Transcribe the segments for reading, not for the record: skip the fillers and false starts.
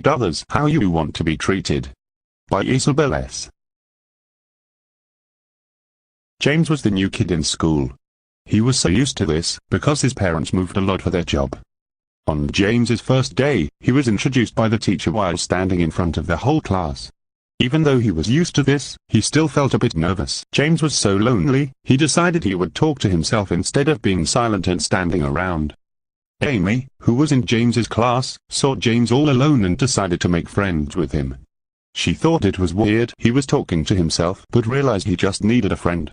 treat others how you want to be treated. By Isabel S. James was the new kid in school. He was so used to this, because his parents moved a lot for their job. On James's first day, he was introduced by the teacher while standing in front of the whole class. Even though he was used to this, he still felt a bit nervous. James was so lonely, he decided he would talk to himself instead of being silent and standing around. Amy, who was in James's class, saw James all alone and decided to make friends with him. She thought it was weird he was talking to himself, but realized he just needed a friend.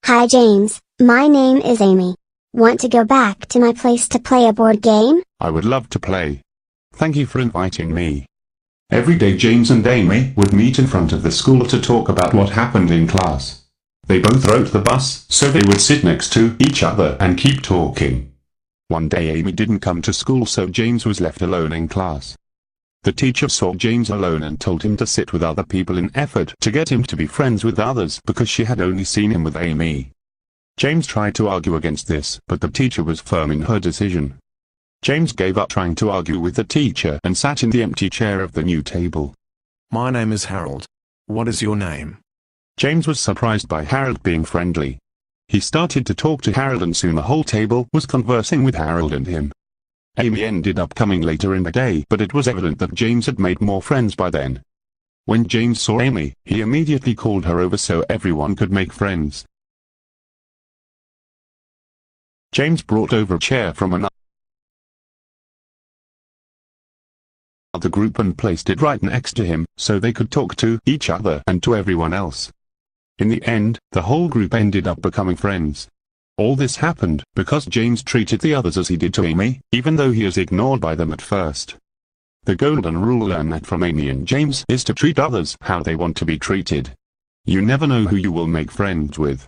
Hi James, my name is Amy. Want to go back to my place to play a board game? I would love to play. Thank you for inviting me. Every day James and Amy would meet in front of the school to talk about what happened in class. They both rode the bus, so they would sit next to each other and keep talking. One day Amy didn't come to school, so James was left alone in class. The teacher saw James alone and told him to sit with other people in effort to get him to be friends with others because she had only seen him with Amy. James tried to argue against this, but the teacher was firm in her decision. James gave up trying to argue with the teacher and sat in the empty chair of the new table. My name is Harold. What is your name? James was surprised by Harold being friendly. He started to talk to Harold and soon the whole table was conversing with Harold and him. Amy ended up coming later in the day, but it was evident that James had made more friends by then. When James saw Amy, he immediately called her over so everyone could make friends. James brought over a chair from another group and placed it right next to him, so they could talk to each other and to everyone else. In the end, the whole group ended up becoming friends. All this happened because James treated the others as he did to Amy, even though he was ignored by them at first. The golden rule learned from Amy and James is to treat others how they want to be treated. You never know who you will make friends with.